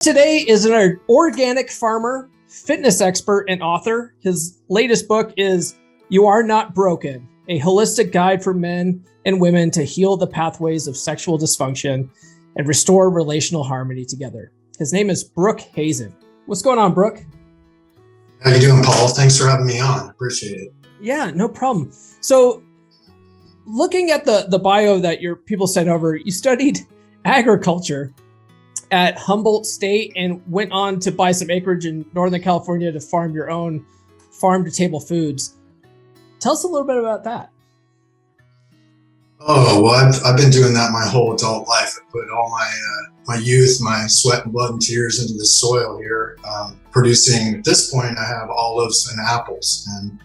Today is an organic farmer, fitness expert, and author. His latest book is You Are Not Broken, a holistic guide for men and women to heal the pathways of sexual dysfunction and restore relational harmony together. His name is Brooke Hazen. What's going on, Brooke? How you doing, Paul? Thanks for having me on. Appreciate it. Yeah, no problem. So looking at the bio that your people sent over, you studied agriculture at Humboldt State and went on to buy some acreage in Northern California to farm your own farm-to-table foods. Tell us a little bit about that. Oh, well, I've been doing that my whole adult life. I put all my youth, my sweat and blood and tears into the soil here, producing, at this point, I have olives and apples. And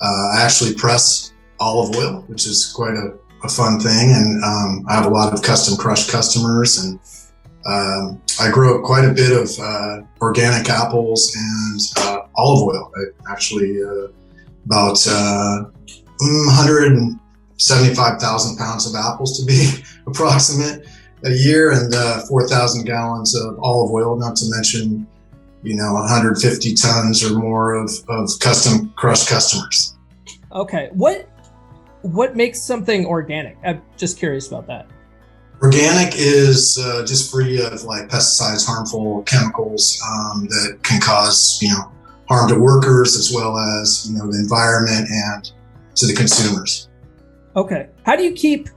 I actually press olive oil, which is quite a fun thing. And I have a lot of custom crush customers, and I grow quite a bit of organic apples and olive oil. I actually about 175,000 pounds of apples to be approximate a year, and 4,000 gallons of olive oil, not to mention, 150 tons or more of custom crush customers. Okay. What makes something organic? I'm just curious about that. Organic is just free of like pesticides, harmful chemicals that can cause, harm to workers as well as, the environment and to the consumers. Okay. How do you keep,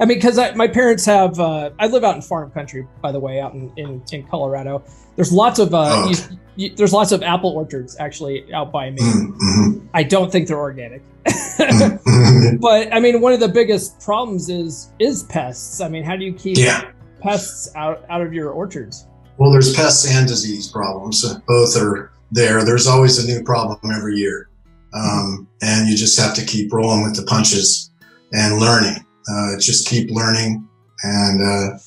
because my parents have, I live out in farm country, by the way, out in Colorado. There's lots of, there's lots of apple orchards actually out by me. Mm-hmm. I don't think they're organic. But one of the biggest problems is pests. How do you keep pests out of your orchards? Well, there's pests and disease problems. Both are there. There's always a new problem every year. And you just have to keep rolling with the punches and learning. Just keep learning, and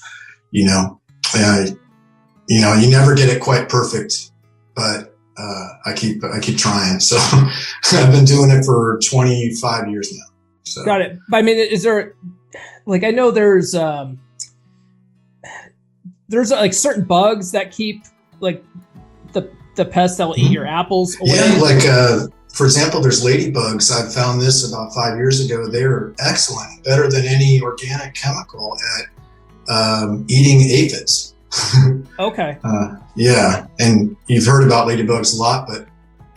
you never get it quite perfect, but I keep trying. So I've been doing it for 25 years now. So. Got it. Is there, I know there's like certain bugs that keep the pests that will eat your apples away? Yeah, for example, there's ladybugs. I found this about 5 years ago. They're excellent, better than any organic chemical at eating aphids. Okay. Yeah, and you've heard about ladybugs a lot, but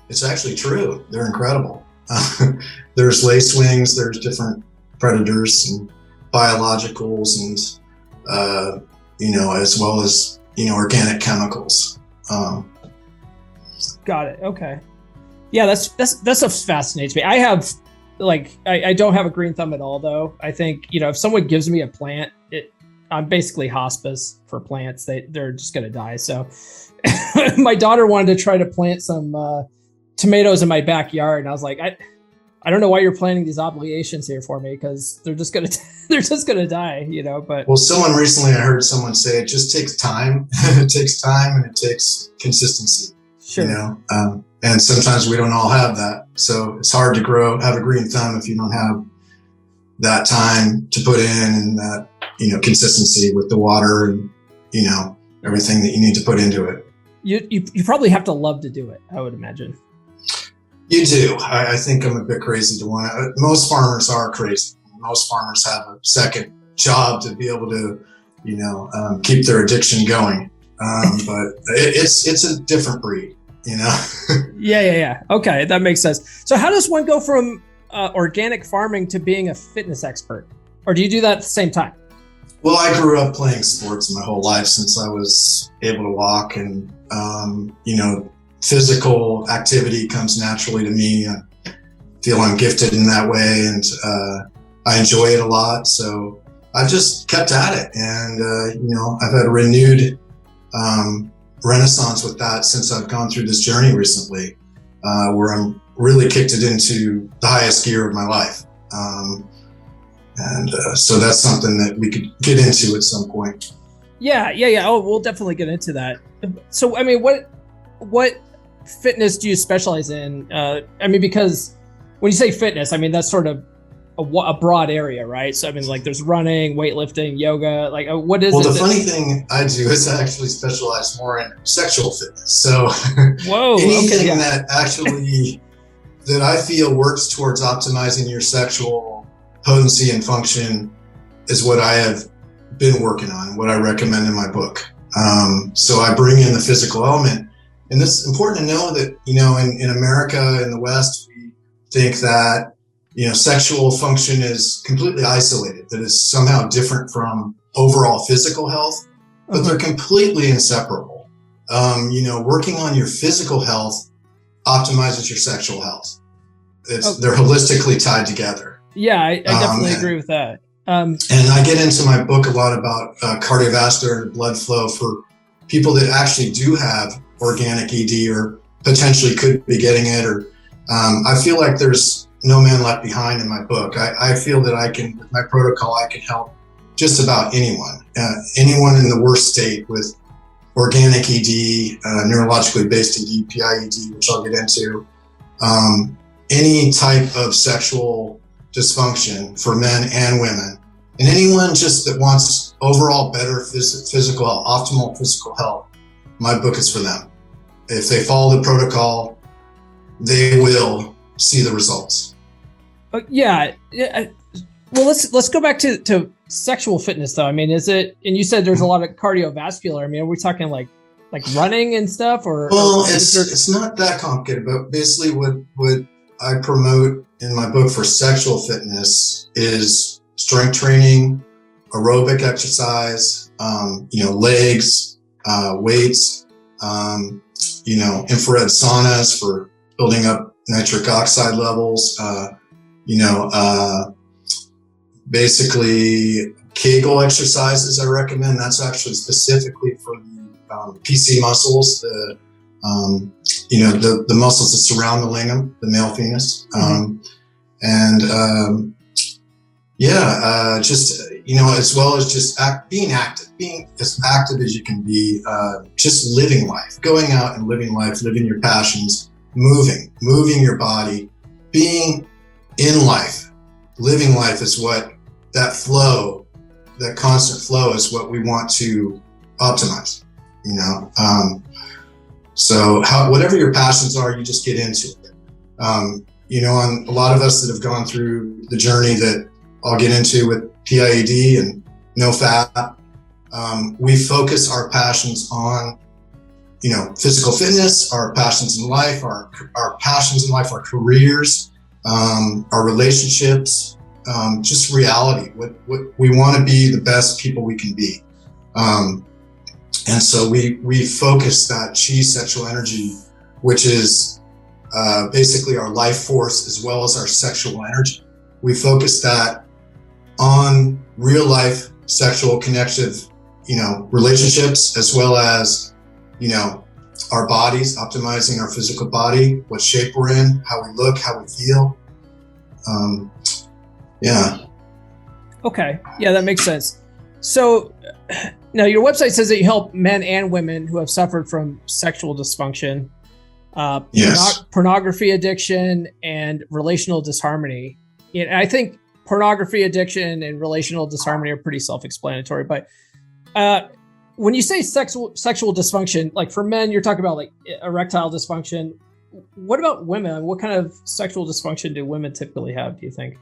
it's actually true. They're incredible. There's lacewings, there's different predators and biologicals, and as well as organic chemicals. Got it. Okay. Yeah, that's what fascinates me. I have I don't have a green thumb at all, though. I think if someone gives me a plant, I'm basically hospice for plants. They're just gonna die. So my daughter wanted to try to plant some tomatoes in my backyard, and I was like, I don't know why you're planting these obligations here for me, because they're just gonna die. But well, recently I heard someone say it just takes time. It takes time and it takes consistency. Sure. And sometimes we don't all have that. So it's hard to have a green thumb if you don't have that time to put in, and that, consistency with the water and, everything that you need to put into it. You probably have to love to do it, I would imagine. You do. I think I'm a bit crazy to want to. Most farmers are crazy. Most farmers have a second job to be able to, keep their addiction going. But it's a different breed. Yeah. Okay, that makes sense. So how does one go from organic farming to being a fitness expert? Or do you do that at the same time? Well, I grew up playing sports my whole life since I was able to walk, and physical activity comes naturally to me. I feel I'm gifted in that way, and I enjoy it a lot. So I've just kept at it, and I've had a renewed renaissance with that since I've gone through this journey recently, where I'm really kicked it into the highest gear of my life. So that's something that we could get into at some point. Yeah. Oh, we'll definitely get into that. So, what fitness do you specialize in? Because when you say fitness, that's sort of a broad area, right? So I mean, like there's running, weightlifting, yoga. Like, what is it? Well, the funny thing I do is I actually specialize more in sexual fitness. So Whoa, anything okay, that actually that I feel works towards optimizing your sexual potency and function is what I have been working on, what I recommend in my book. So I bring in the physical element. And it's important to know that, in America, in the West, we think that, sexual function is completely isolated, that it's somehow different from overall physical health, but they're completely inseparable. Working on your physical health optimizes your sexual health. They're holistically tied together. Yeah, I definitely agree with that. And I get into my book a lot about cardiovascular blood flow for people that actually do have organic ED or potentially could be getting it. Or I feel like there's no man left behind in my book. I feel that with my protocol, I can help just about anyone in the worst state with organic ED, neurologically based ED, PIED, which I'll get into, any type of sexual dysfunction for men and women, and anyone just that wants overall better physical health, optimal physical health. My book is for them. If they follow the protocol, they will see the results. Yeah. Well, let's go back to sexual fitness though. I mean, is it? And you said there's a lot of cardiovascular. I mean, are we talking like running and stuff, or? Well, it's not that complicated, but basically what I promote in my book for sexual fitness is strength training, aerobic exercise, legs, weights, infrared saunas for building up nitric oxide levels, basically Kegel exercises I recommend. That's actually specifically for the PC muscles, the muscles that surround the lingam, the male penis. As well as just being as active as you can be, just living life, going out and living life, living your passions, moving your body, being in life, living life is what that constant flow is what we want to optimize, So whatever your passions are, you just get into it. On a lot of us that have gone through the journey that I'll get into with PIED and no fat, we focus our passions on, physical fitness, our passions in life, our passions in life, our careers, our relationships, just reality. What we want to be the best people we can be. And so we focus that chi sexual energy, which is basically our life force as well as our sexual energy. We focus that on real life sexual connective, relationships, as well as, our bodies, optimizing our physical body, what shape we're in, how we look, how we feel. Okay. Yeah, that makes sense. So now your website says that you help men and women who have suffered from sexual dysfunction, yes. Pornography addiction, and relational disharmony. And I think pornography addiction and relational disharmony are pretty self-explanatory, but when you say sexual dysfunction, like for men, you're talking about like erectile dysfunction. What about women? What kind of sexual dysfunction do women typically have, do you think?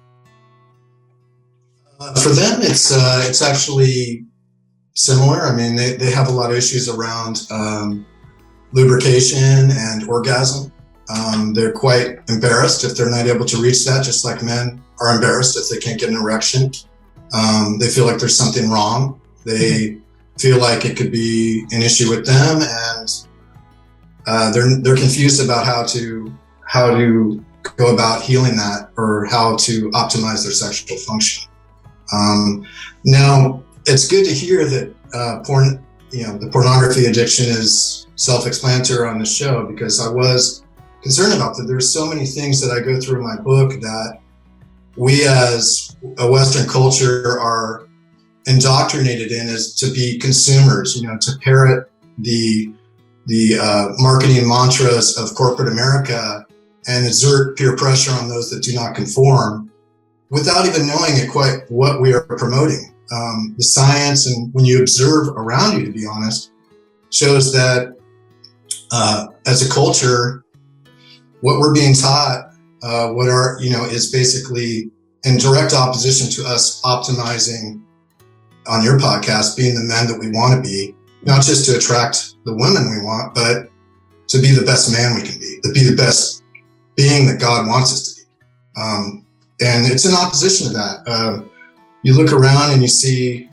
For them, it's actually similar. I mean, they have a lot of issues around lubrication and orgasm. They're quite embarrassed if they're not able to reach that, just like men are embarrassed if they can't get an erection. They feel like there's something wrong. They feel like it could be an issue with them, and they're confused about how to go about healing that or how to optimize their sexual function. Now, it's good to hear that the pornography addiction is self-explanatory on the show, because I was concerned about that. There's so many things that I go through in my book that we as a Western culture are indoctrinated in, is to be consumers, to parrot the marketing mantras of corporate America and exert peer pressure on those that do not conform. without even knowing it quite what we are promoting. The science, and when you observe around you, to be honest, shows that as a culture, what we're being taught, is basically in direct opposition to us optimizing, on your podcast, being the men that we want to be, not just to attract the women we want, but to be the best man we can be, to be the best being that God wants us to be. And it's in opposition to that. You look around and you see,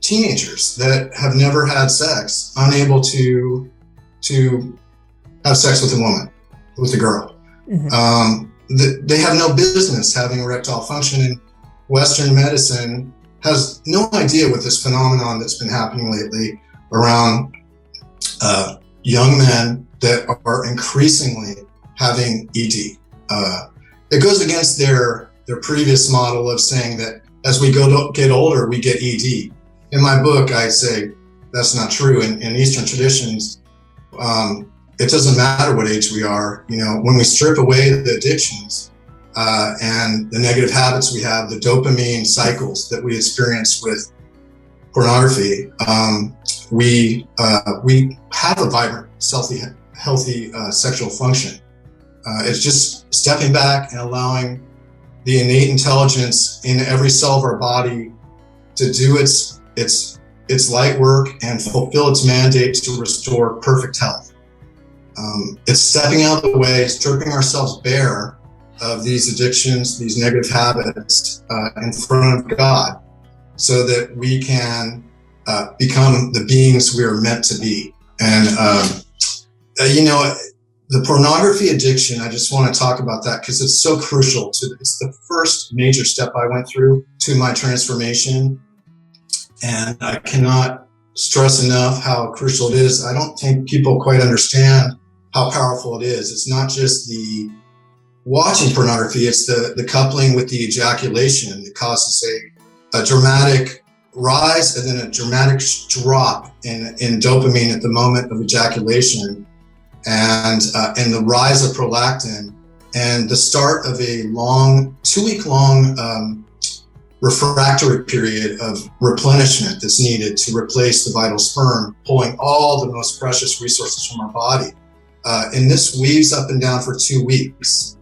teenagers that have never had sex, unable to have sex with a woman, with a girl. Mm-hmm. They have no business having erectile function, and Western medicine has no idea what this phenomenon that's been happening lately around young men that are increasingly having ED. It goes against their previous model of saying that as we get older, we get ED. In my book, I say that's not true. In Eastern traditions, it doesn't matter what age we are. When we strip away the addictions and the negative habits we have, the dopamine cycles that we experience with pornography, we have a vibrant, healthy sexual function. It's just stepping back and allowing the innate intelligence in every cell of our body to do its light work and fulfill its mandate to restore perfect health. It's stepping out of the way, stripping ourselves bare of these addictions, these negative habits in front of God, so that we can become the beings we are meant to be. And the pornography addiction, I just want to talk about that because it's so crucial it's the first major step I went through to my transformation. And I cannot stress enough how crucial it is. I don't think people quite understand how powerful it is. It's not just the watching pornography, it's the coupling with the ejaculation that causes a dramatic rise and then a dramatic drop in dopamine at the moment of ejaculation, and the rise of prolactin, and the start of a 2-week-long refractory period of replenishment that's needed to replace the vital sperm, pulling all the most precious resources from our body. And this weaves up and down for 2 weeks,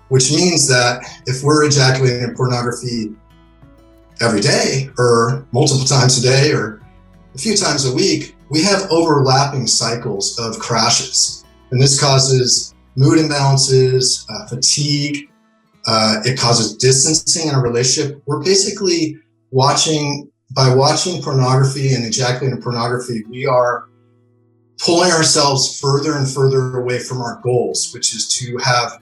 which means that if we're ejaculating in pornography every day or multiple times a day or a few times a week, we have overlapping cycles of crashes. And this causes mood imbalances, fatigue. It causes distancing in a relationship. We're basically by watching pornography and ejaculating pornography, we are pulling ourselves further and further away from our goals, which is to have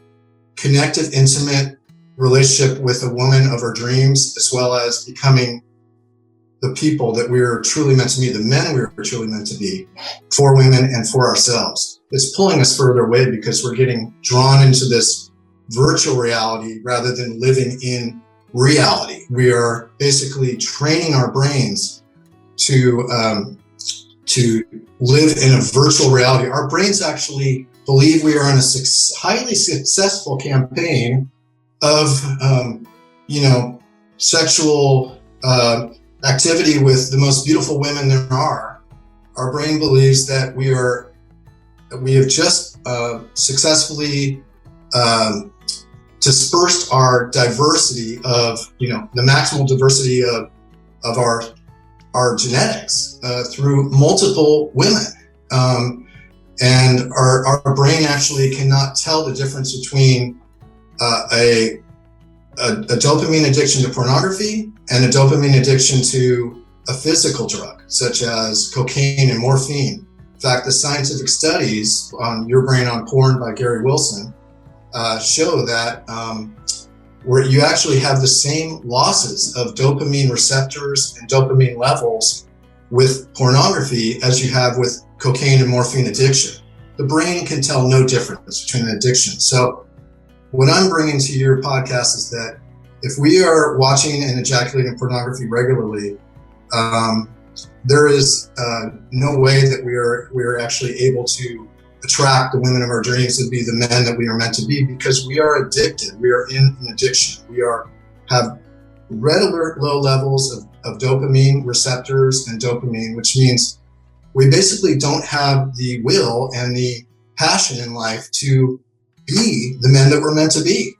connective, intimate relationship with a woman of our dreams, as well as becoming the people that we're truly meant to be, the men we're truly meant to be for women and for ourselves. It's pulling us further away because we're getting drawn into this virtual reality rather than living in reality. We are basically training our brains to live in a virtual reality. Our brains actually believe we are in a highly successful campaign of, sexual activity with the most beautiful women there are. Our brain believes that we have just successfully dispersed our diversity of, the maximal diversity of our genetics through multiple women. And our brain actually cannot tell the difference between a dopamine addiction to pornography and a dopamine addiction to a physical drug, such as cocaine and morphine. In fact, the scientific studies on Your Brain on Porn by Gary Wilson show that where you actually have the same losses of dopamine receptors and dopamine levels with pornography as you have with cocaine and morphine addiction. The brain can tell no difference between an addiction. So what I'm bringing to your podcast is that if we are watching and ejaculating pornography regularly, there is no way that we are actually able to attract the women of our dreams to be the men that we are meant to be, because we are addicted. We are in an addiction. We have red alert low levels of dopamine receptors and dopamine, which means we basically don't have the will and the passion in life to be the men that we're meant to be.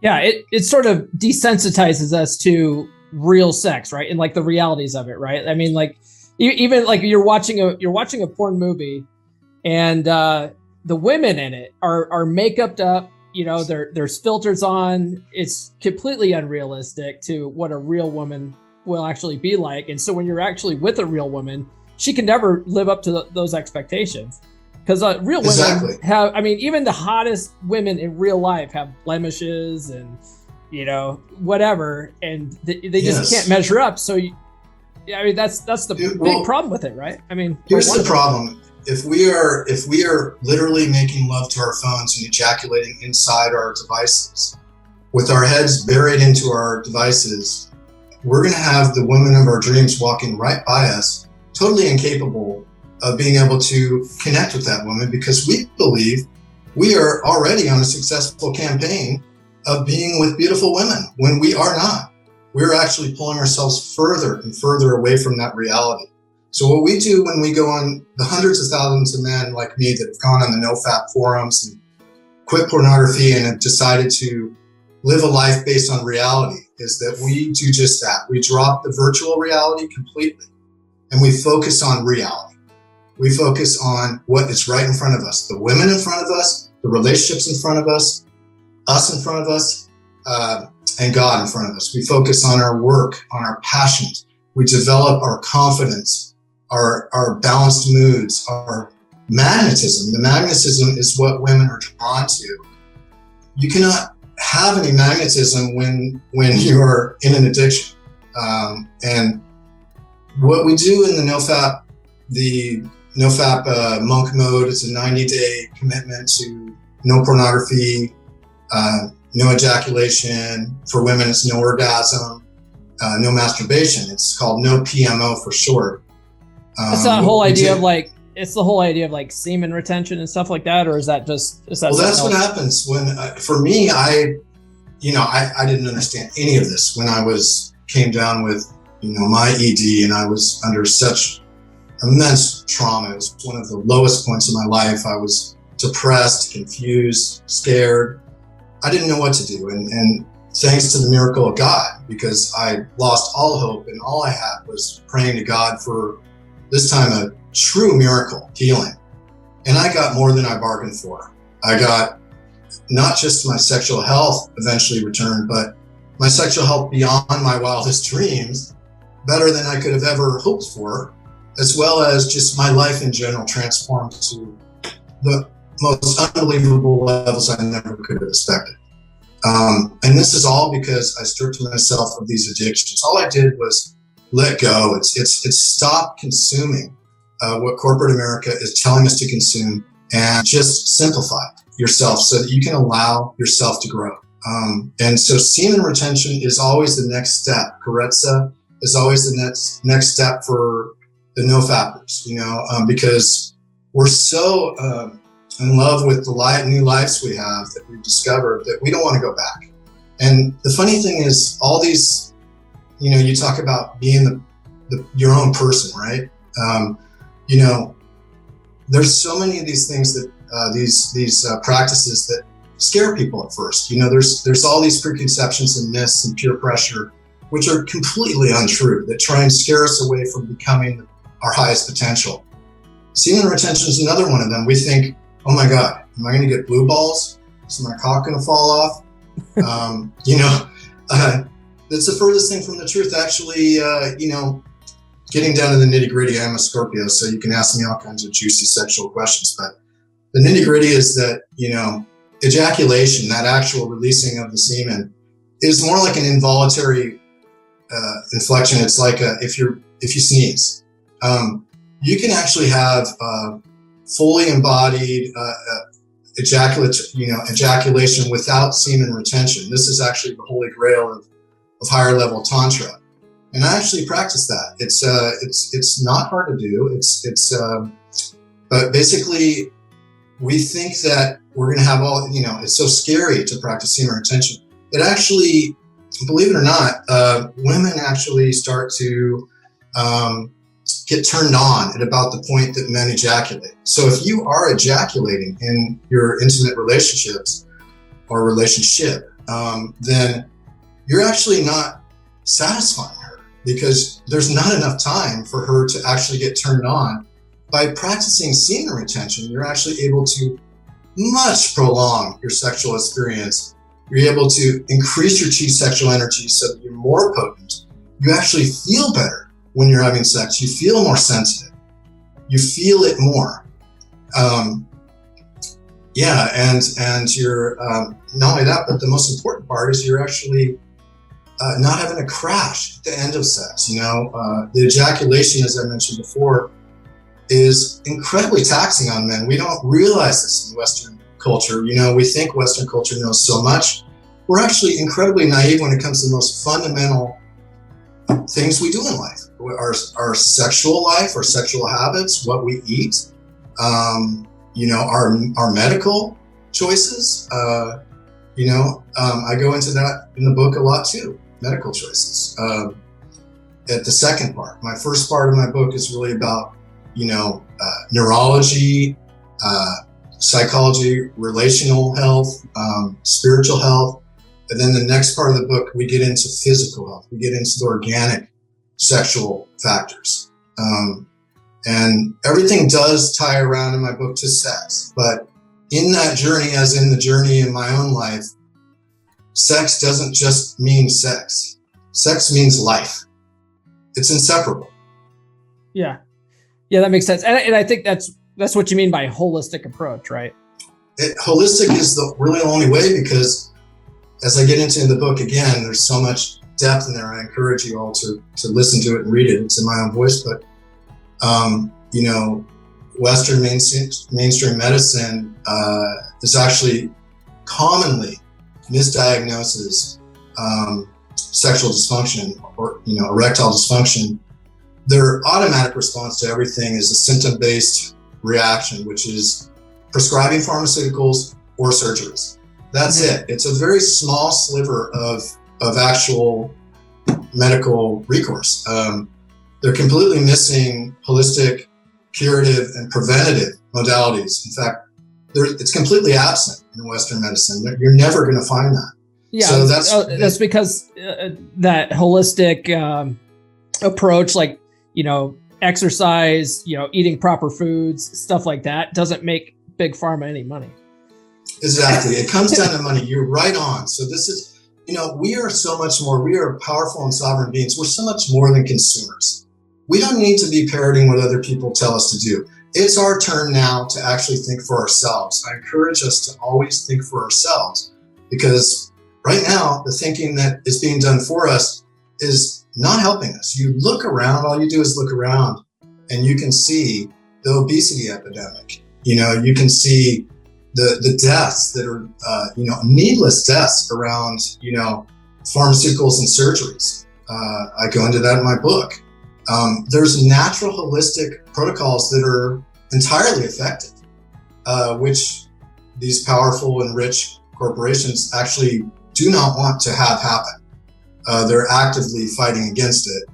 Yeah, it sort of desensitizes us to real sex, right? And like the realities of it, right? I mean, like even like you're watching a porn movie, and the women in it are makeuped up. You know, there's filters on. It's completely unrealistic to what a real woman will actually be like. And so when you're actually with a real woman, she can never live up to those expectations. Because real women have, I mean, even the hottest women in real life have blemishes and, you know, whatever, and they just can't measure up. So, I mean, that's the big problem with it, right? I mean, here's the problem. If we are literally making love to our phones and ejaculating inside our devices, with our heads buried into our devices, we're going to have the women of our dreams walking right by us, totally incapable of being able to connect with that woman, because we believe we are already on a successful campaign of being with beautiful women when we are not. We're actually pulling ourselves further and further away from that reality. So what we do when we go on, the hundreds of thousands of men like me that have gone on the NoFap forums and quit pornography and have decided to live a life based on reality, is that we do just that. We drop the virtual reality completely and we focus on reality. We focus on what is right in front of us, the women in front of us, the relationships in front of us in front of us, and God in front of us. We focus on our work, on our passions. We develop our confidence, our balanced moods, our magnetism. The magnetism is what women are drawn to. You cannot have any magnetism when you're in an addiction. And what we do in the NoFap monk mode, it's a 90-day commitment to no pornography, no ejaculation. For women, it's no orgasm, no masturbation. It's called no PMO for short. That's the whole idea of like, it's the whole idea of like semen retention and stuff like that, or is that just, well, that's what happens when, for me, I didn't understand any of this when I came down with, my ED, and I was under such immense trauma. It was one of the lowest points in my life. I was depressed, confused, scared. I didn't know what to do. And thanks to the miracle of God, because I lost all hope and all I had was praying to God for this time a true miracle healing. And I got more than I bargained for. I got not just my sexual health eventually returned, but my sexual health beyond my wildest dreams, better than I could have ever hoped for, as well as just my life in general transformed to the most unbelievable levels I never could have expected. And this is all because I stripped myself of these addictions. All I did was let go. It's stop consuming what corporate America is telling us to consume, and just simplify yourself so that you can allow yourself to grow. And so semen retention is always the next step. Karetsa is always the next step for the no-fappers, because we're so in love with the new lives we have that we've discovered that we don't want to go back. And the funny thing is, all these, you talk about being your own person, right? There's so many of these things that these practices that scare people at first. There's all these preconceptions and myths and peer pressure, which are completely untrue, that try and scare us away from becoming our highest potential. Semen retention is another one of them. We think, oh my God, am I going to get blue balls? Is my cock going to fall off? That's the furthest thing from the truth. Actually, getting down to the nitty gritty, I'm a Scorpio, so you can ask me all kinds of juicy sexual questions, but the nitty gritty is that, ejaculation, that actual releasing of the semen, is more like an involuntary inflection. It's like if you sneeze, you can actually have fully embodied ejaculation without semen retention. This is actually the holy grail of higher level tantra, and I actually practice that. It's not hard to do. But basically, we think that we're going to have all, it's so scary to practice semen retention. It actually, believe it or not, women actually start to get turned on at about the point that men ejaculate. So if you are ejaculating in your intimate relationships or relationship, then you're actually not satisfying her, because there's not enough time for her to actually get turned on. By practicing semen retention, you're actually able to much prolong your sexual experience. You're able to increase your chi sexual energy so that you're more potent. You actually feel better when you're having sex. You feel more sensitive. You feel it more. And you're not only that, but the most important part is you're actually not having a crash at the end of sex. The ejaculation, as I mentioned before, is incredibly taxing on men. We don't realize this in Western culture. We think Western culture knows so much. We're actually incredibly naive when it comes to the most fundamental things we do in life. Our sexual life, our sexual habits, what we eat, our medical choices. I go into that in the book a lot too, medical choices. At the second part, my first part of my book is really about neurology, psychology, relational health, spiritual health. And then the next part of the book, we get into physical health. We get into the organic sexual factors. And everything does tie around in my book to sex. But in that journey, as in the journey in my own life, sex doesn't just mean sex. Sex means life. It's inseparable. Yeah. Yeah, that makes sense. And I think that's what you mean by holistic approach, right? Holistic is the really only way, because as I get into in the book, again, there's so much depth in there. I encourage you all to listen to it and read it. It's in my own voice. But, Western mainstream medicine is actually commonly misdiagnoses sexual dysfunction or, erectile dysfunction. Their automatic response to everything is a symptom-based reaction, which is prescribing pharmaceuticals or surgeries. That's it. It's a very small sliver of actual medical recourse. They're completely missing holistic, curative, and preventative modalities. In fact, it's completely absent in Western medicine. You're never going to find that. Yeah, so that's because that holistic approach, like, exercise, eating proper foods, stuff like that, doesn't make big pharma any money. Exactly. It comes down to money. You're right on. So this is, we are so much more. We are powerful and sovereign beings. We're so much more than consumers. We don't need to be parroting what other people tell us to do. It's our turn now to actually think for ourselves. I encourage us to always think for ourselves, because right now, the thinking that is being done for us is not helping us. You look around, all you do is look around, and you can see the obesity epidemic. You can see the deaths that are, needless deaths around, pharmaceuticals and surgeries. I go into that in my book. There's natural holistic protocols that are entirely effective, which these powerful and rich corporations actually do not want to have happen. They're actively fighting against it.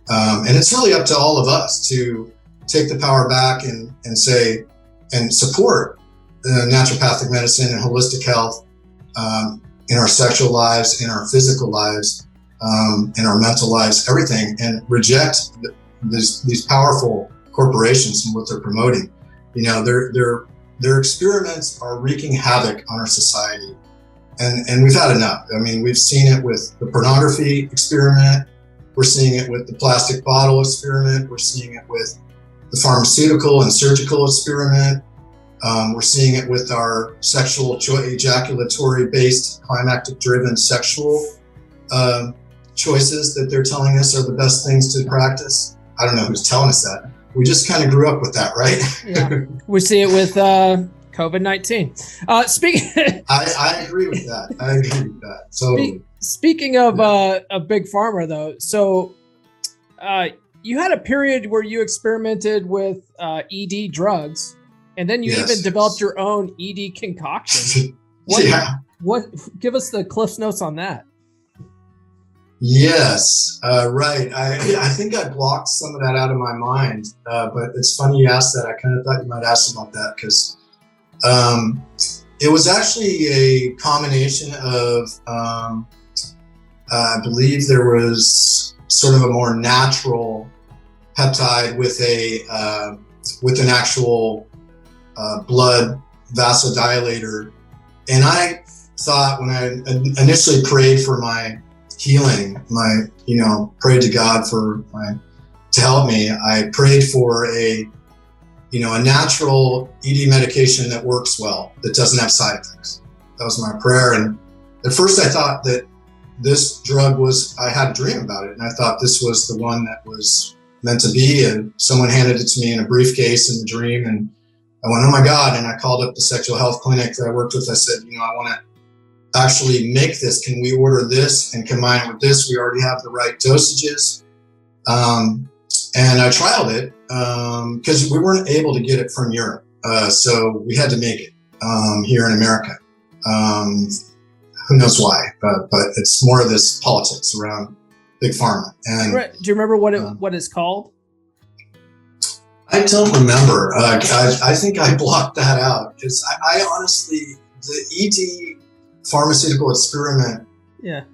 And it's really up to all of us to take the power back and say, and support naturopathic medicine and holistic health in our sexual lives, in our physical lives, in our mental lives, everything, and reject these powerful corporations and what they're promoting. Their experiments are wreaking havoc on our society. And we've had enough. I mean, we've seen it with the pornography experiment. We're seeing it with the plastic bottle experiment. We're seeing it with the pharmaceutical and surgical experiment. We're seeing it with our sexual ejaculatory-based, climactic-driven sexual choices that they're telling us are the best things to practice. I don't know who's telling us that. We just kind of grew up with that, right? Yeah. We see it with COVID-19. I agree with that. So speaking of big pharma, though, so you had a period where you experimented with ED drugs. And then you even developed your own ED concoction. What? Give us the Cliff's Notes on that. Yes, right. I think I blocked some of that out of my mind, but it's funny you asked that. I kind of thought you might ask about that because it was actually a combination of, I believe there was sort of a more natural peptide with an actual blood vasodilator. And I thought when I initially prayed for my healing, prayed to God to help me, I prayed for a natural ED medication that works well, that doesn't have side effects. That was my prayer. And at first I thought that this drug I had a dream about it. And I thought this was the one that was meant to be. And someone handed it to me in a briefcase in the dream. And I went, oh my God. And I called up the sexual health clinic that I worked with. I said, I want to actually make this. Can we order this and combine it with this? We already have the right dosages. And I trialed it because we weren't able to get it from Europe. So we had to make it here in America. Who knows why, but it's more of this politics around big pharma. And do you remember what it's called? I don't remember. I think I blocked that out because I honestly, the ED pharmaceutical experiment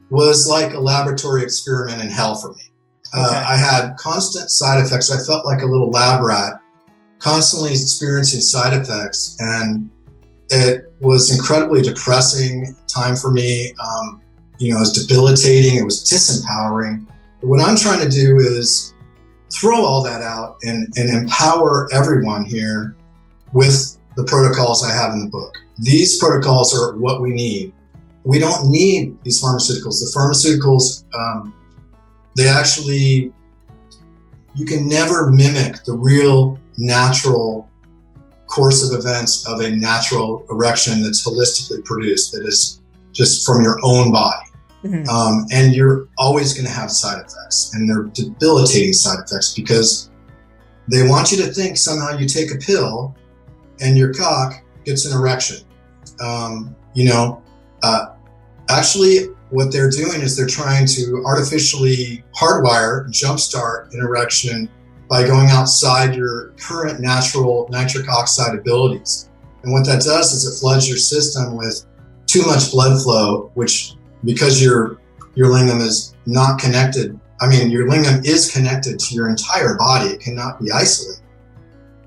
was like a laboratory experiment in hell for me. I had constant side effects. I felt like a little lab rat, constantly experiencing side effects, and it was incredibly depressing time for me. It was debilitating. It was disempowering. But what I'm trying to do is throw all that out and empower everyone here with the protocols I have in the book. These protocols are what we need. We don't need these pharmaceuticals. The pharmaceuticals, they actually, you can never mimic the real natural course of events of a natural erection that's holistically produced, that is just from your own body. Mm-hmm. And you're always going to have side effects, and they're debilitating side effects because they want you to think somehow you take a pill and your cock gets an erection. Actually, what they're doing is they're trying to artificially hardwire, jumpstart an erection by going outside your current natural nitric oxide abilities. And what that does is it floods your system with too much blood flow, which, because your lingam is not connected, your lingam is connected to your entire body. It cannot be isolated.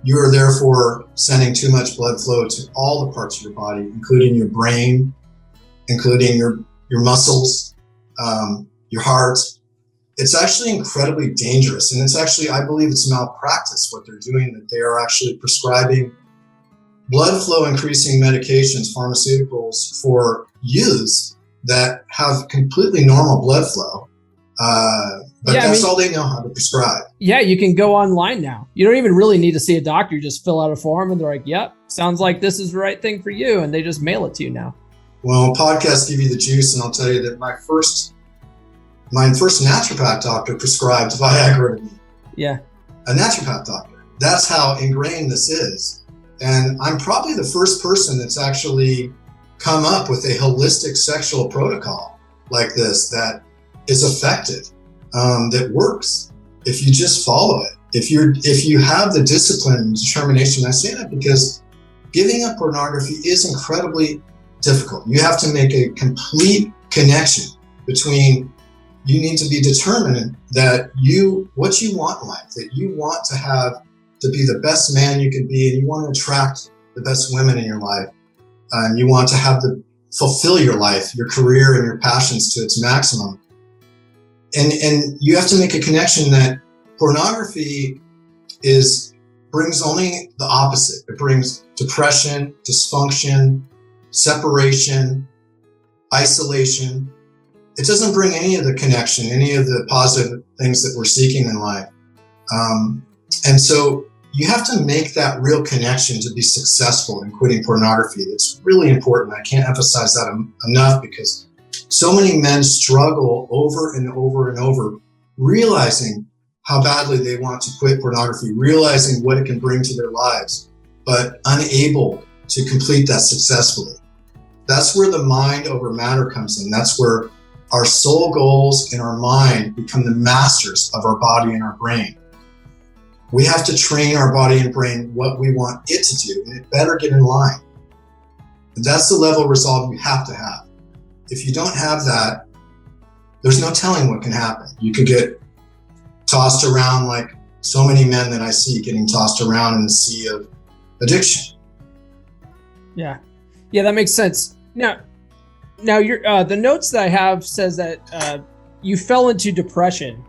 You are therefore sending too much blood flow to all the parts of your body, including your brain, including your muscles, your heart. It's actually incredibly dangerous. And it's actually, I believe it's malpractice what they're doing, that they are actually prescribing blood flow increasing medications, pharmaceuticals for youths that have completely normal blood flow. But that's all they know how to prescribe. Yeah, you can go online now. You don't even really need to see a doctor. You just fill out a form and they're like, yep, sounds like this is the right thing for you. And they just mail it to you now. Well, podcasts give you the juice, and I'll tell you that my first naturopath doctor prescribed Viagra to me. Yeah. A naturopath doctor. That's how ingrained this is. And I'm probably the first person that's actually come up with a holistic sexual protocol like this that is effective, that works if you just follow it. If you have the discipline and determination. I say that because giving up pornography is incredibly difficult. You have to make a complete connection between, you need to be determined that what you want in life, that you want to be the best man you can be, and you want to attract the best women in your life. And you want to fulfill your life, your career, and your passions to its maximum. And you have to make a connection that pornography brings only the opposite. It brings depression, dysfunction, separation, isolation. It doesn't bring any of the connection, any of the positive things that we're seeking in life. And so you have to make that real connection to be successful in quitting pornography. It's really important. I can't emphasize that enough, because so many men struggle over and over and over, realizing how badly they want to quit pornography, realizing what it can bring to their lives. but unable to complete that successfully. That's where the mind over matter comes in. That's where our soul goals in our mind become the masters of our body and our brain. We have to train our body and brain what we want it to do, and it better get in line. And that's the level of resolve you have to have. If you don't have that, there's no telling what can happen. You could get tossed around like so many men that I see getting tossed around in the sea of addiction. Yeah, that makes sense. Now, the notes that I have says that you fell into depression,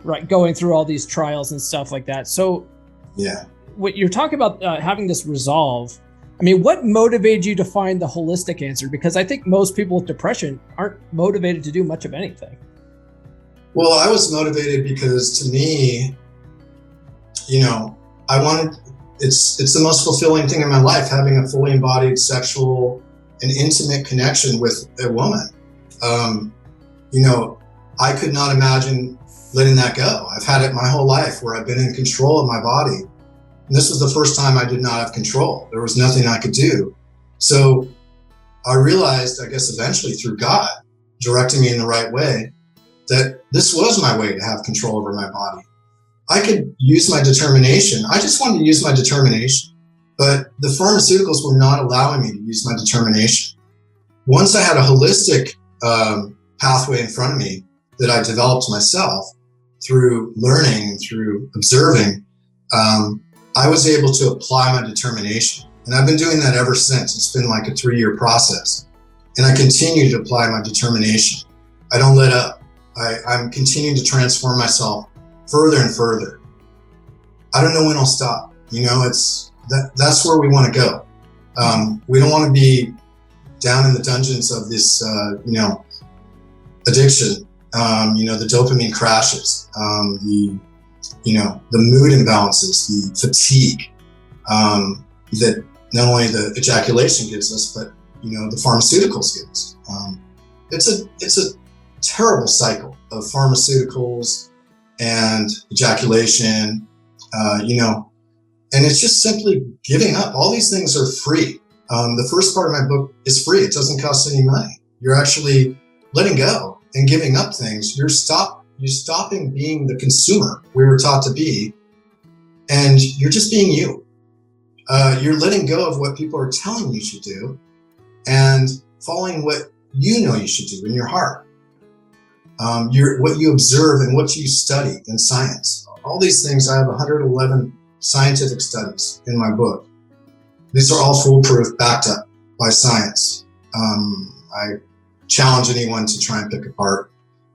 right? Going through all these trials and stuff like that. So, yeah, what you're talking about having this resolve. I mean, what motivated you to find the holistic answer? Because I think most people with depression aren't motivated to do much of anything. Well, I was motivated because to me, I wanted, it's the most fulfilling thing in my life, having a fully embodied sexual and intimate connection with a woman. I could not imagine letting that go. I've had it my whole life where I've been in control of my body. And this was the first time I did not have control. There was nothing I could do. So I realized, I guess eventually through God directing me in the right way, that this was my way to have control over my body. I could use my determination. I just wanted to use my determination, but the pharmaceuticals were not allowing me to use my determination. Once I had a holistic pathway in front of me that I developed myself through learning, through observing, I was able to apply my determination. And I've been doing that ever since. It's been like a 3-year process. And I continue to apply my determination. I don't let up. I'm continuing to transform myself further and further. I don't know when I'll stop. That's where we want to go. We don't want to be down in the dungeons of this, addiction. The dopamine crashes, the mood imbalances, the fatigue, that not only the ejaculation gives us, but, the pharmaceuticals give us. It's a terrible cycle of pharmaceuticals and ejaculation, and it's just simply giving up. All these things are free. The first part of my book is free. It doesn't cost any money. You're actually letting go and giving up things. You're stopping being the consumer we were taught to be, and you're just being you. You're letting go of what people are telling you should do and following what you should do in your heart. What you observe and what you study in science. All these things, I have 111 scientific studies in my book. These are all foolproof, backed up by science. I challenge anyone to try and pick apart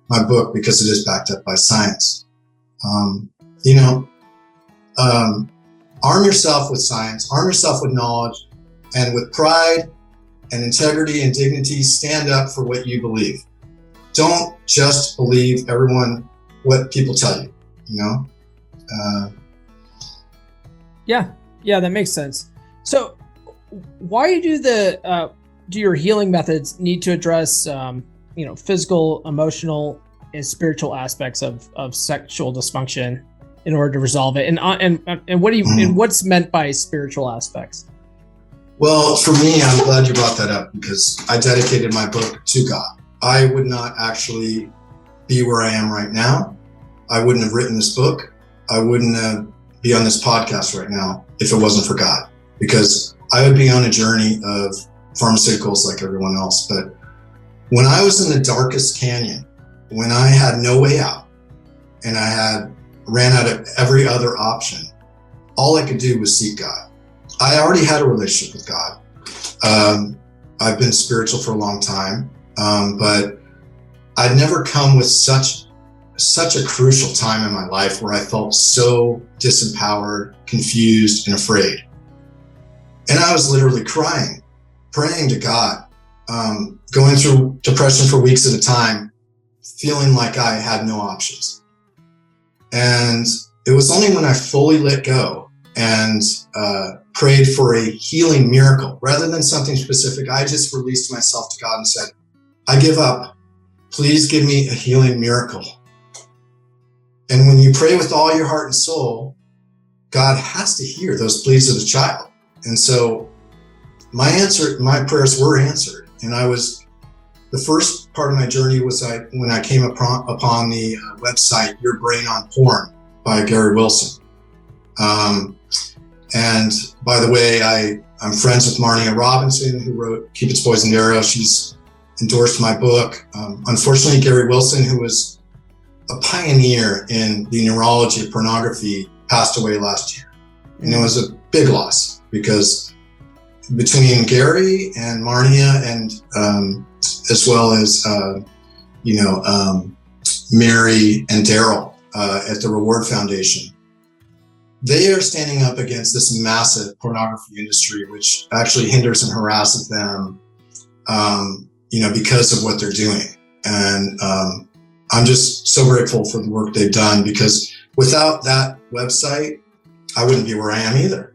my book because it is backed up by science. Arm yourself with science, arm yourself with knowledge, and with pride and integrity and dignity, stand up for what you believe. Don't just believe what people tell you, Yeah, that makes sense. So why do your healing methods need to address, physical, emotional, and spiritual aspects of sexual dysfunction in order to resolve it? And what do you, and what's meant by spiritual aspects? Well, for me, I'm glad you brought that up because I dedicated my book to God. I would not actually be where I am right now. I wouldn't have written this book. I wouldn't be on this podcast right now if it wasn't for God, because I would be on a journey of pharmaceuticals like everyone else. But when I was in the darkest canyon, when I had no way out and I ran out of every other option, all I could do was seek God. I already had a relationship with God. I've been spiritual for a long time, but I'd never come with such a crucial time in my life where I felt so disempowered, confused, and afraid. And I was literally crying, praying to God, going through depression for weeks at a time, feeling like I had no options. And it was only when I fully let go and prayed for a healing miracle, rather than something specific, I just released myself to God and said, I give up. Please give me a healing miracle. And when you pray with all your heart and soul, God has to hear those pleas of the child. And so my prayers were answered. And the first part of my journey was when I came upon the website, Your Brain on Porn by Gary Wilson. And by the way, I'm friends with Marnia Robinson, who wrote Keep Its Poisoned Arrow. She's endorsed my book. Unfortunately, Gary Wilson, who was a pioneer in the neurology of pornography, passed away last year. And it was a big loss, because between Gary and Marnia and as well as Mary and Daryl at the Reward Foundation, they are standing up against this massive pornography industry, which actually hinders and harasses them, because of what they're doing. And I'm just so grateful for the work they've done, because without that website, I wouldn't be where I am either.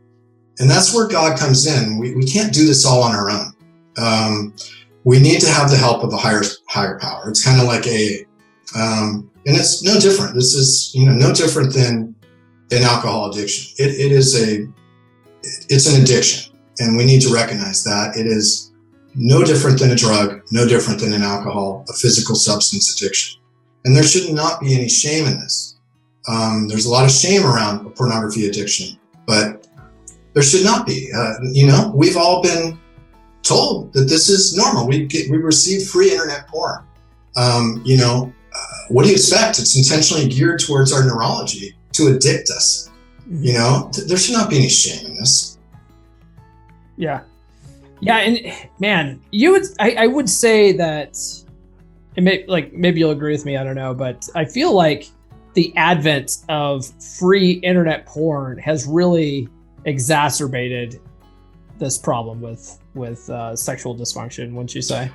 And that's where God comes in. We can't do this all on our own. We need to have the help of a higher power. It's kind of like and it's no different. This is, no different than an alcohol addiction. It's an addiction, and we need to recognize that. It is no different than a drug, no different than an alcohol, a physical substance addiction. And there should not be any shame in this. There's a lot of shame around a pornography addiction, but there should not be. We've all been told that this is normal. We receive free internet porn. What do you expect? It's intentionally geared towards our neurology to addict us. There should not be any shame in this. Yeah. And man, I would say that, and maybe you'll agree with me, I don't know, but I feel like the advent of free internet porn has really exacerbated this problem with sexual dysfunction, wouldn't you say?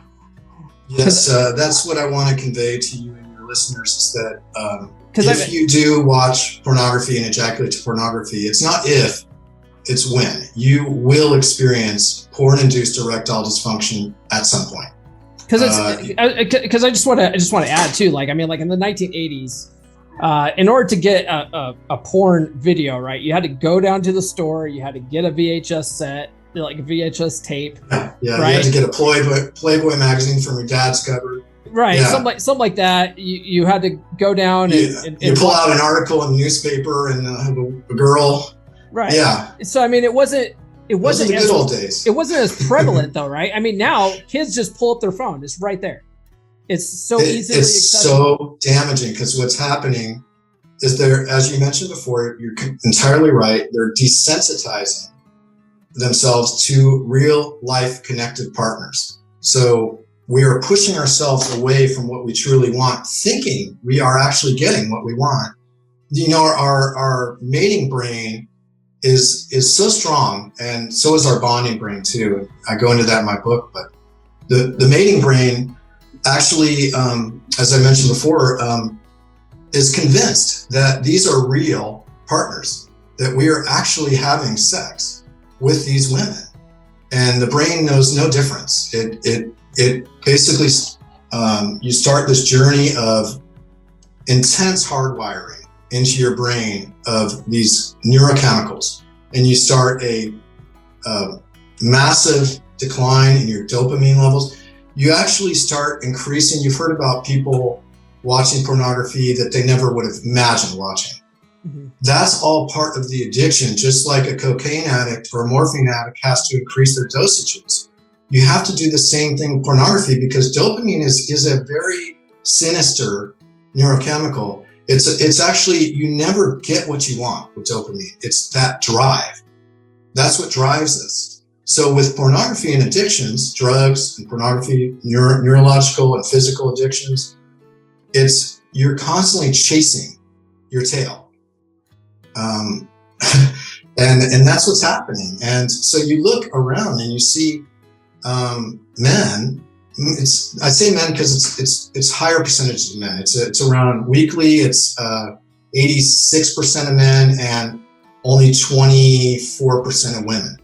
Yes, that's what I want to convey to you and your listeners, is that if you do watch pornography and ejaculate to pornography, it's not if, it's when. You will experience porn-induced erectile dysfunction at some point. Because I just want to add too, like in the 1980s, in order to get a porn video, right, you had to go down to the store, you had to get a VHS set, like a VHS tape. Yeah, right? You had to get a Playboy magazine from your dad's cupboard. Right, yeah. something like that. You had to go down and pull out an article in the newspaper and have a girl. Right. Yeah. So it wasn't the good old days. It wasn't as prevalent though, right? Now kids just pull up their phone. It's right there. It's so easily accessible. So damaging, because what's happening is as you mentioned before, you're entirely right. They're desensitizing themselves to real life connected partners. So we are pushing ourselves away from what we truly want, thinking we are actually getting what we want. Our mating brain is so strong, and so is our bonding brain too. I go into that in my book, but the mating brain actually, as I mentioned before, is convinced that these are real partners, that we are actually having sex with these women. And the brain knows no difference. It basically, you start this journey of intense hardwiring into your brain of these neurochemicals, and you start a massive decline in your dopamine levels. You actually start increasing. You've heard about people watching pornography that they never would have imagined watching. Mm-hmm. That's all part of the addiction, just like a cocaine addict or a morphine addict has to increase their dosages. You have to do the same thing with pornography, because dopamine is a very sinister neurochemical. It's actually, you never get what you want with dopamine. It's that drive. That's what drives us. So with pornography and addictions, drugs and pornography, neurological and physical addictions, you're constantly chasing your tail. And that's what's happening. And so you look around and you see men. I say men because it's higher percentages of men. It's around weekly. It's 86% of men and only 24% of women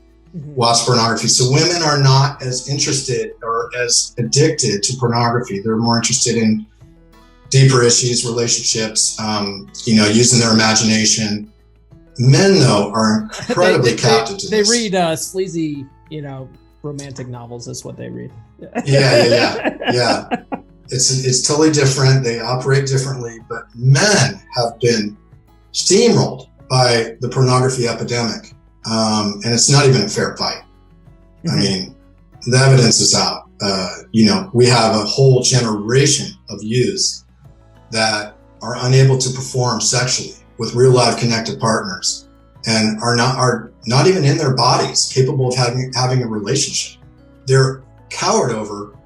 watch pornography. So women are not as interested or as addicted to pornography. They're more interested in deeper issues, relationships, using their imagination. Men, though, are incredibly captive to this. They read sleazy, romantic novels. That's what they read. Yeah. It's totally different. They operate differently, but men have been steamrolled by the pornography epidemic, and it's not even a fair fight. Mm-hmm. I mean, the evidence is out. We have a whole generation of youths that are unable to perform sexually with real life connected partners, and are not even in their bodies capable of having a relationship. They're cowered over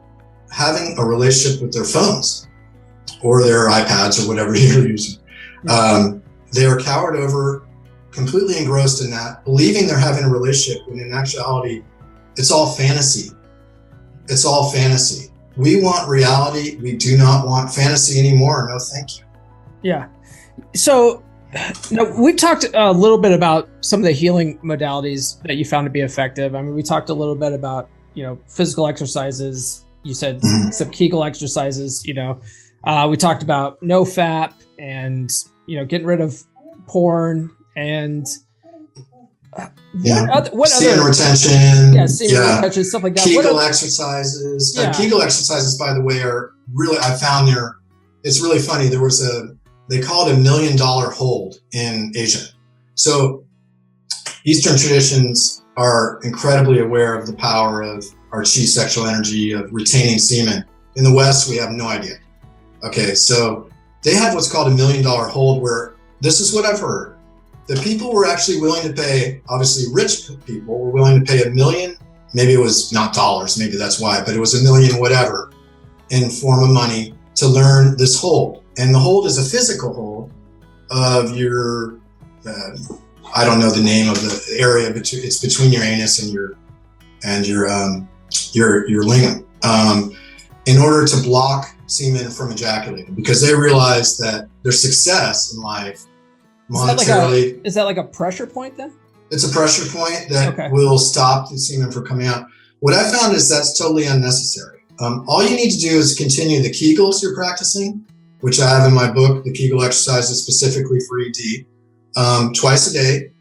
having a relationship with their phones or their iPads or whatever you're using. They are cowered over, completely engrossed in that, believing they're having a relationship when in actuality, it's all fantasy. It's all fantasy. We want reality. We do not want fantasy anymore. No, thank you. Yeah. So now we talked a little bit about some of the healing modalities that you found to be effective. I mean, we talked a little bit about, physical exercises. You said some Kegel exercises, we talked about no FAP and, getting rid of porn and what semen other retention. Semen retention, stuff like that. Kegel exercises. Kegel exercises, by the way, are really, I found it's really funny. They call it $1 million hold in Asia. So Eastern traditions are incredibly aware of the power of our chi sexual energy, of retaining semen. In the West, we have no idea. Okay, so they have what's called $1 million hold, where this is what I've heard. The people were actually willing to pay, obviously rich people were willing to pay $1 million, maybe it was not dollars, maybe that's why, but it was $1 million whatever in form of money to learn this hold. And the hold is a physical hold of your, I don't know the name of the area, but it's between your anus and your lingam, in order to block semen from ejaculating, because they realize that their success in life monetarily. Is that like a pressure point then? It's a pressure point that will stop the semen from coming out. What I found is that's totally unnecessary. All you need to do is continue the Kegels you're practicing, which I have in my book, the Kegel exercises specifically for ED, twice a day.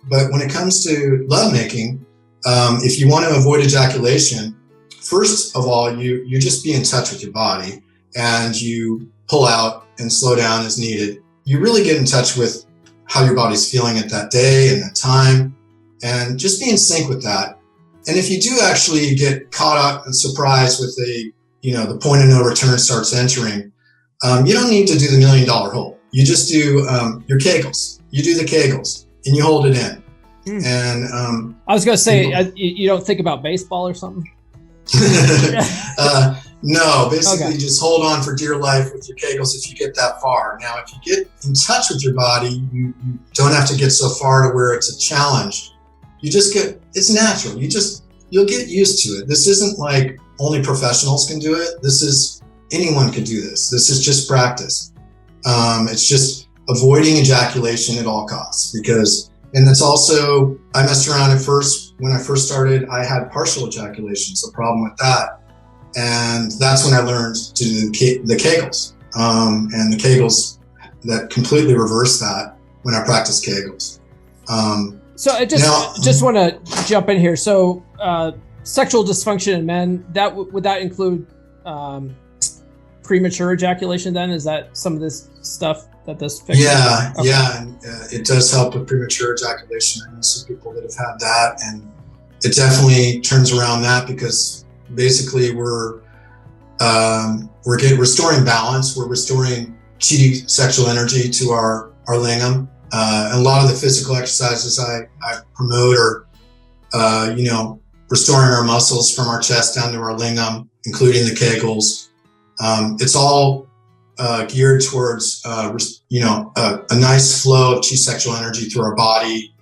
But when it comes to lovemaking, if you want to avoid ejaculation, first of all, you just be in touch with your body and you pull out and slow down as needed. You really get in touch with how your body's feeling at that day and that time, and just be in sync with that. And if you do actually get caught up and surprised with the point of no return starts entering, you don't need to do the $1 million hold. You just do your Kegels. You do the Kegels and you hold it in. And I was going to say, you don't think about baseball or something? No, basically just hold on for dear life with your Kegels if you get that far. Now, if you get in touch with your body, you don't have to get so far to where it's a challenge. It's natural. You'll get used to it. This isn't like only professionals can do it. Anyone could do this. This is just practice. It's just avoiding ejaculation at all costs, and it's also, I messed around at first. When I first started, I had partial ejaculation, so problem with that. And that's when I learned to do the Kegels. And the Kegels that completely reverse that when I practice Kegels. So I just want to jump in here. So sexual dysfunction in men, would that include premature ejaculation then? Is that some of this stuff that this fixes? Yeah, and it does help with premature ejaculation. I know some people that have had that, and it definitely turns around that, because basically we're restoring balance. We're restoring chi sexual energy to our lingam. And a lot of the physical exercises I promote are, restoring our muscles from our chest down to our lingam, including the Kegels. It's all geared towards, a nice flow of chi sexual energy through our body,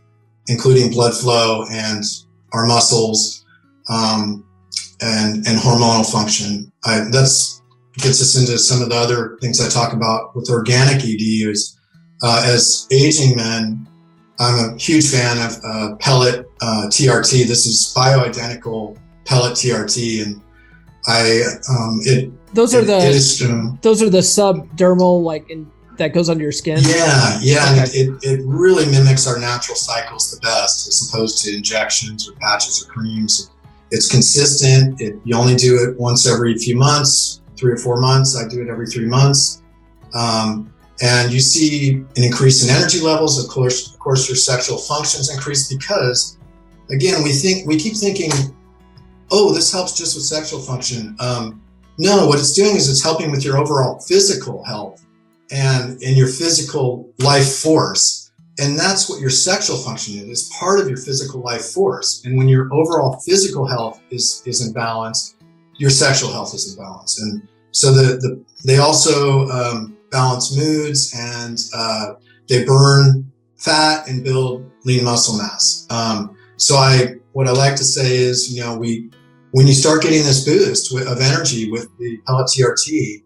including blood flow and our muscles, and hormonal function. That's gets us into some of the other things I talk about with organic ED. As aging men, I'm a huge fan of pellet TRT. This is bioidentical pellet TRT, and those are the subdermal, like that goes under your skin? Yeah. Okay. And it really mimics our natural cycles the best, as opposed to injections or patches or creams. It's consistent. You only do it once every few months, 3 or 4 months. I do it every 3 months. And you see an increase in energy levels. Of course, your sexual functions increase because, again, we keep thinking, oh, this helps just with sexual function. No, what it's doing is it's helping with your overall physical health and your physical life force. And that's what your sexual function is. It's part of your physical life force. And when your overall physical health is in balance, your sexual health is in balance. And so they also balance moods, and they burn fat and build lean muscle mass. What I like to say is, when you start getting this boost of energy with the pellet TRT,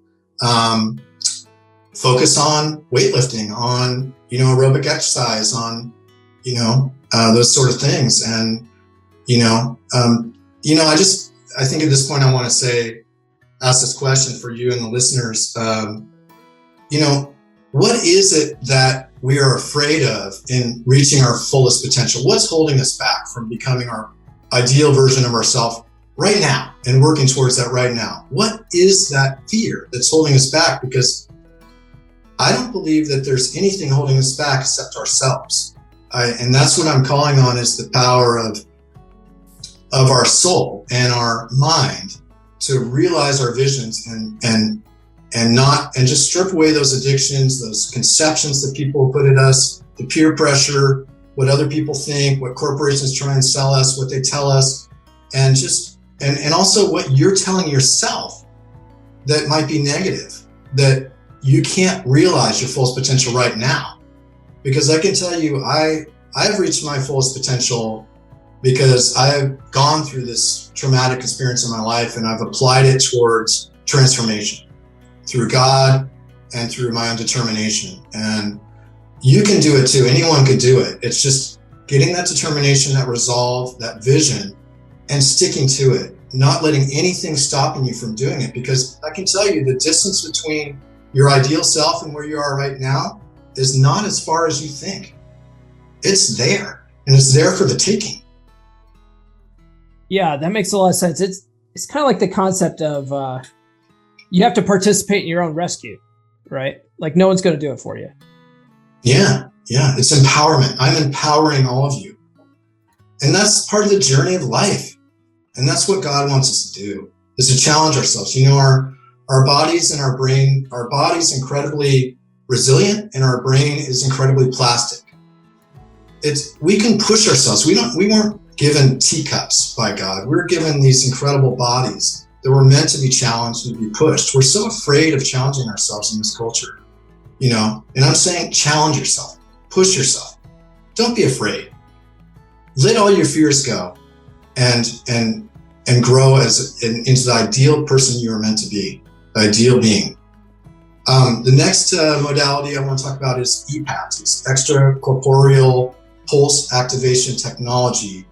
focus on weightlifting, on aerobic exercise, on those sort of things. And I think at this point I want to ask this question for you and the listeners. What is it that we are afraid of in reaching our fullest potential? What's holding us back from becoming our ideal version of ourselves right now and working towards that right now? What is that fear that's holding us back? Because I don't believe that there's anything holding us back except ourselves. And that's what I'm calling on, is the power of our soul and our mind to realize our visions and just strip away those addictions, those conceptions that people put at us, the peer pressure, what other people think, what corporations try and sell us, what they tell us, and also what you're telling yourself that might be negative, that you can't realize your fullest potential right now. Because I can tell you, I've reached my fullest potential because I've gone through this traumatic experience in my life, and I've applied it towards transformation through God and through my own determination. And you can do it too. Anyone could do it. It's just getting that determination, that resolve, that vision, and sticking to it, not letting anything stopping you from doing it. Because I can tell you, the distance between your ideal self and where you are right now is not as far as you think. It's there, and it's there for the taking. Yeah, that makes a lot of sense. It's kind of like the concept of you have to participate in your own rescue, right? Like no one's going to do it for you. Yeah. It's empowerment. I'm empowering all of you. And that's part of the journey of life. And that's what God wants us to do, is to challenge ourselves. Our bodies and our brain, our body's incredibly resilient and our brain is incredibly plastic. We can push ourselves. We weren't given teacups by God. We're given these incredible bodies that were meant to be challenged and be pushed. We're so afraid of challenging ourselves in this culture, and I'm saying challenge yourself, push yourself. Don't be afraid. Let all your fears go and grow into the ideal person you are meant to be, the ideal being. The next modality I want to talk about is EPAT. It's extracorporeal pulse activation technology.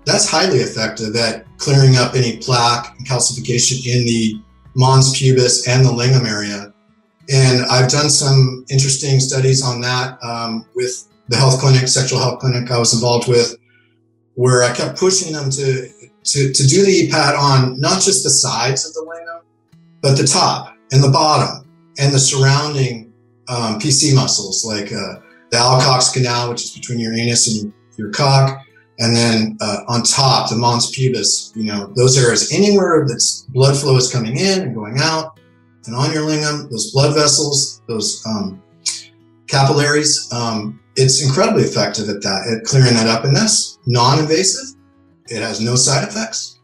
That's highly effective at clearing up any plaque and calcification in the mons pubis and the lingam area. And I've done some interesting studies on that with the sexual health clinic I was involved with, where I kept pushing them to do the EPAT on not just the sides of the lingam, but the top and the bottom and the surrounding PC muscles, like the Alcock's canal, which is between your anus and your cock. And then on top, the mons pubis, those areas, anywhere that's blood flow is coming in and going out, and on your lingam, those blood vessels, those capillaries, it's incredibly effective at clearing that up. And that's non-invasive. It has no side effects.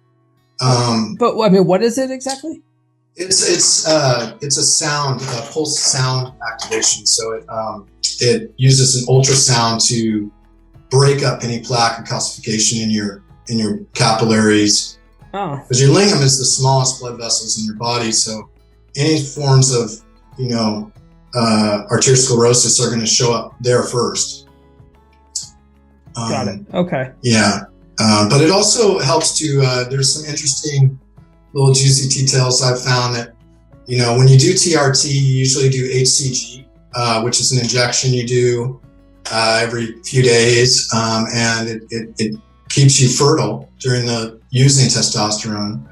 But what is it exactly? It's a sound, a pulse sound activation. So it uses an ultrasound to break up any plaque or calcification in your capillaries. Oh. Because your lingam is the smallest blood vessels in your body, so any forms of arteriosclerosis are going to show up there first. Got it. Okay. Yeah, but it also helps to. There's some interesting little juicy details I've found that when you do TRT, you usually do HCG, which is an injection you do every few days, and it keeps you fertile during the using testosterone.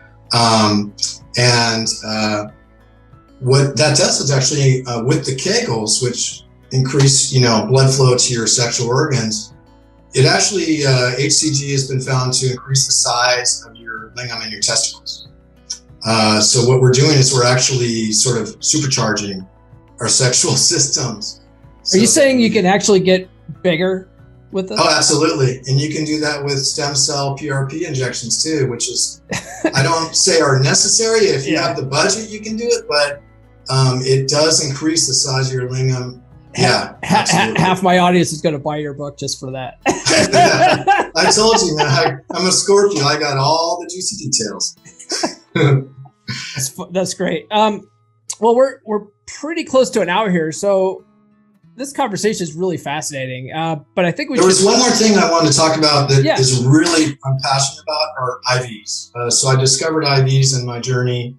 What that does is actually with the Kegels, which increase blood flow to your sexual organs, it actually HCG has been found to increase the size of your lingam and your testicles. So what we're doing is we're actually sort of supercharging our sexual systems. Are you saying you can actually get bigger with this? Oh, absolutely. And you can do that with stem cell PRP injections too, which is, I don't say are necessary. If you have the budget, you can do it, but it does increase the size of your lingam. Yeah, half my audience is going to buy your book just for that. I told you, man. I'm a Scorpio. I got all the juicy details. That's great. Well, we're pretty close to an hour here, so this conversation is really fascinating. But I think there was one more thing I wanted to talk about that is really I'm passionate about are IVs. So I discovered IVs in my journey.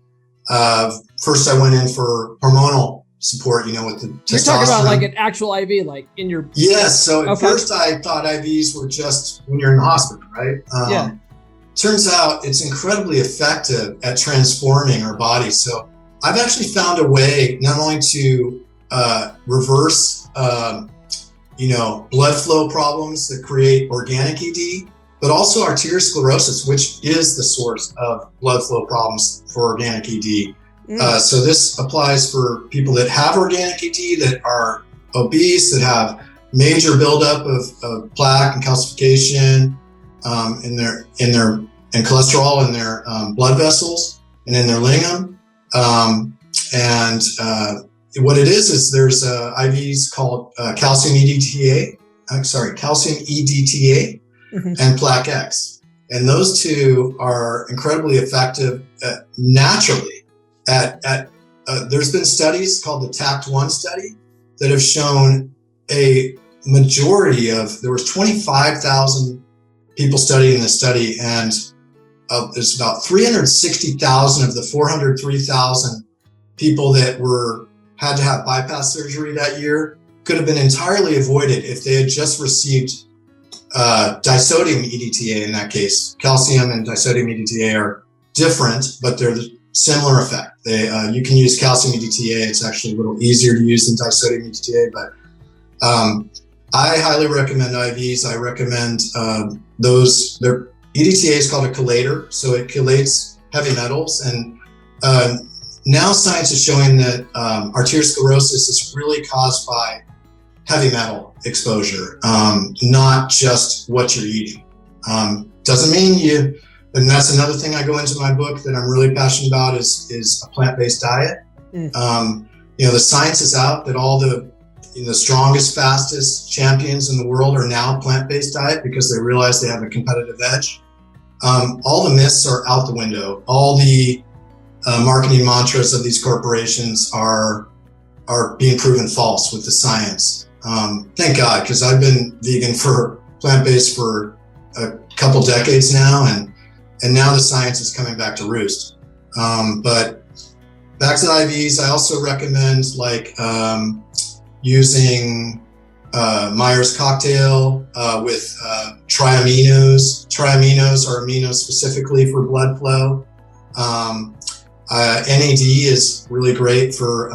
First, I went in for hormonal support, with the testosterone. You're talking about like an actual IV, like in your... Yes. So at first I thought IVs were just when you're in the hospital, right? Turns out it's incredibly effective at transforming our bodies. So I've actually found a way not only to reverse, blood flow problems that create organic ED, but also arteriosclerosis, which is the source of blood flow problems for organic ED. So this applies for people that have organic ED, that are obese, that have major buildup of plaque and calcification and cholesterol in their blood vessels and in their lingam. What it is there's IVs called calcium EDTA, and Plaque X. And those two are incredibly effective naturally there's been studies called the TACT-1 study that have shown a majority there was 25,000 people studying this study, and there's about 360,000 of the 403,000 people that had to have bypass surgery that year could have been entirely avoided if they had just received disodium EDTA. In that case, calcium and disodium EDTA are different, but they're the similar effect. You can use calcium EDTA. It's actually a little easier to use than disodium EDTA, but I highly recommend IVs. I recommend those. Their EDTA is called a chelator, so it chelates heavy metals, and now science is showing that arteriosclerosis is really caused by heavy metal exposure, not just what you're eating. Doesn't mean and that's another thing I go into my book that I'm really passionate about is a plant-based diet. The science is out that all the strongest, fastest champions in the world are now plant-based diet because they realize they have a competitive edge. All the myths are out the window. All the marketing mantras of these corporations are being proven false with the science. Thank God, because I've been vegan for plant-based for a couple decades now, and now the science is coming back to roost. But back to the IVs, I also recommend using Myers cocktail with triaminos. Triaminos are aminos specifically for blood flow. NAD is really great for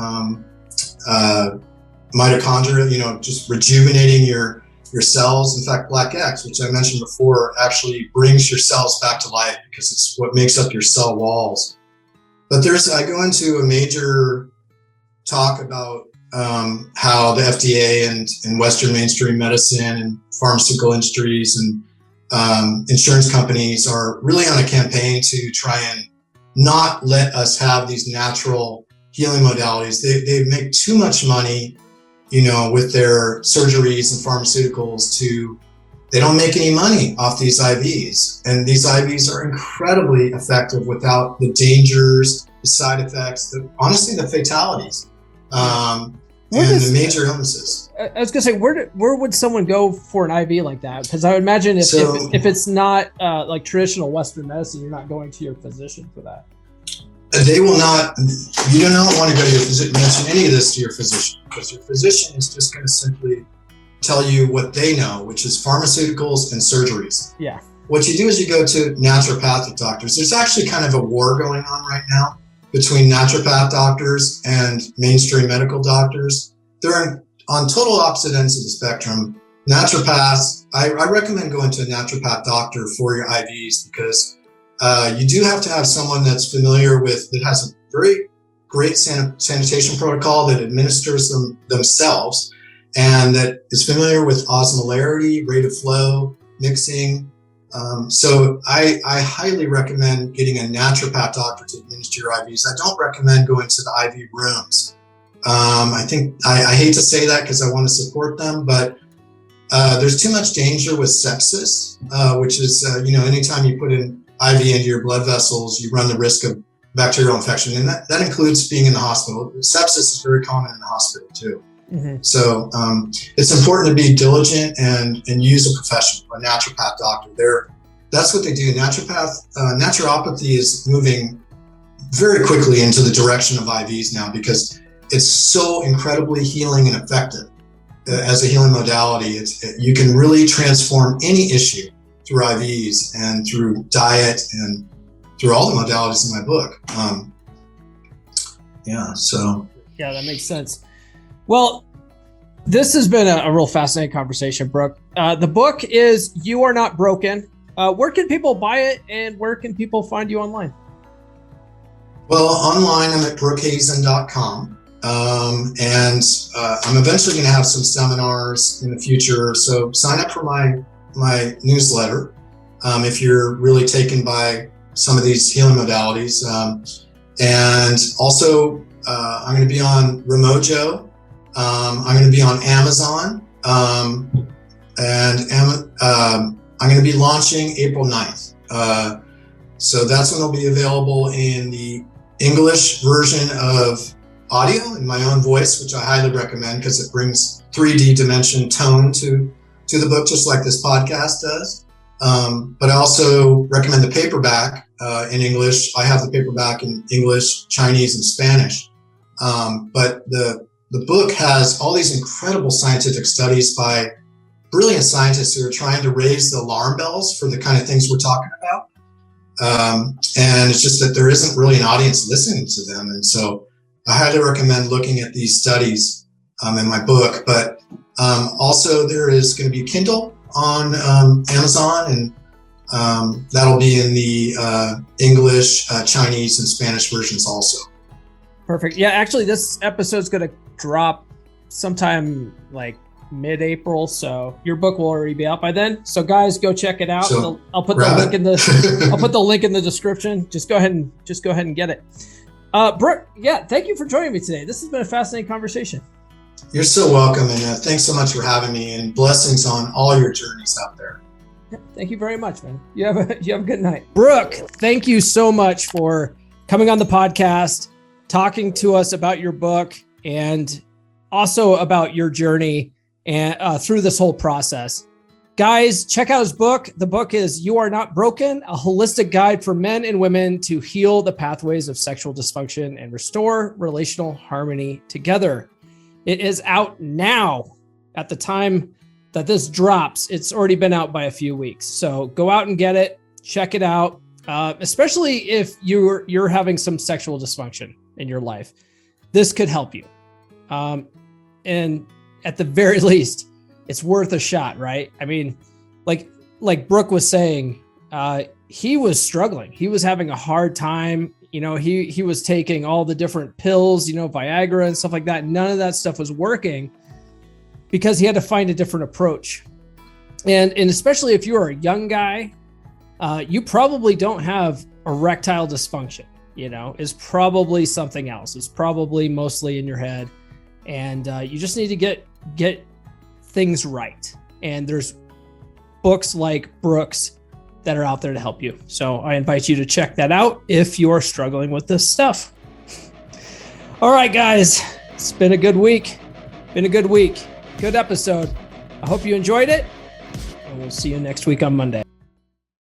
mitochondria, just rejuvenating your cells. In fact, Plaque X, which I mentioned before, actually brings your cells back to life because it's what makes up your cell walls. But I go into a major talk about how the FDA and Western mainstream medicine and pharmaceutical industries and insurance companies are really on a campaign to try and not let us have these natural healing modalities. They make too much money, with their surgeries and pharmaceuticals they don't make any money off these IVs. And these IVs are incredibly effective without the dangers, the side effects, honestly, the fatalities, and the major illnesses. I was gonna say, where would someone go for an IV like that? Because I would imagine if it's not like traditional Western medicine, you're not going to your physician for that. They will not, you do not want to go to your physician, mention any of this to your physician, because your physician is just going to simply tell you what they know, which is pharmaceuticals and surgeries. Yeah. What you do is you go to naturopathic doctors. There's actually kind of a war going on right now between naturopath doctors and mainstream medical doctors. They're on total opposite ends of the spectrum. Naturopaths, I recommend going to a naturopath doctor for your IVs, because you do have to have someone that's familiar with, that has a very great sanitation protocol, that administers them themselves, and that is familiar with osmolarity, rate of flow, mixing. So I highly recommend getting a naturopath doctor to administer your IVs. I don't recommend going to the IV rooms. I think, I hate to say that because I want to support them, but there's too much danger with sepsis, which is, anytime you put an IV into your blood vessels, you run the risk of bacterial infection. And that includes being in the hospital. Sepsis is very common in the hospital too. Mm-hmm. So it's important to be diligent and use a professional, a naturopath doctor. That's what they do. Naturopathy is moving very quickly into the direction of IVs now, because it's so incredibly healing and effective as a healing modality. You can really transform any issue through IVs and through diet and through all the modalities in my book. Yeah, that makes sense. Well, this has been a real fascinating conversation, Brooke. The book is You Are Not Broken. Where can people buy it, and where can people find you online? Well, online I'm at brookehazen.com. And I'm eventually going to have some seminars in the future. So sign up for my newsletter if you're really taken by some of these healing modalities. And also, I'm going to be on Remojo. I'm going to be on Amazon. I'm going to be launching April 9th. So that's when it'll be available in the English version of audio in my own voice, which I highly recommend because it brings 3D dimension tone to the book, just like this podcast does. But I also recommend the paperback in English. I have the paperback in English, Chinese, and Spanish. But the book has all these incredible scientific studies by brilliant scientists who are trying to raise the alarm bells for the kind of things we're talking about. And it's just that there isn't really an audience listening to them. And so I highly recommend looking at these studies in my book. But also there is going to be Kindle on Amazon, and that'll be in the English, Chinese, and Spanish versions also. Perfect. Yeah, actually, this episode's going to drop sometime like mid-April, so your book will already be out by then. So guys, go check it out. So, I'll put the link in the I'll put the link in the description. Just go ahead and get it. Brooke, yeah, thank you for joining me today. This has been a fascinating conversation. You're so welcome, and thanks so much for having me, and blessings on all your journeys out there. Yeah, thank you very much, man. You have a good night. Brooke, thank you so much for coming on the podcast, talking to us about your book, and also about your journey and through this whole process. Guys, check out his book. The book is You Are Not Broken, a holistic guide for men and women to heal the pathways of sexual dysfunction and restore relational harmony together. It is out now. At the time that this drops, it's already been out by a few weeks. So go out and get it. Check it out, especially if you're having some sexual dysfunction in your life. This could help you. And at the very least, it's worth a shot, right? I mean, like Brooke was saying, he was struggling. He was having a hard time. He was taking all the different pills, Viagra and stuff like that. None of that stuff was working because he had to find a different approach. And especially if you're a young guy, you probably don't have erectile dysfunction, is probably something else. It's probably mostly in your head. And you just need to get things right. And there's books like Brooke's that are out there to help you. So I invite you to check that out if you're struggling with this stuff. All right, guys, it's been a good week. Good episode. I hope you enjoyed it, and we'll see you next week on Monday.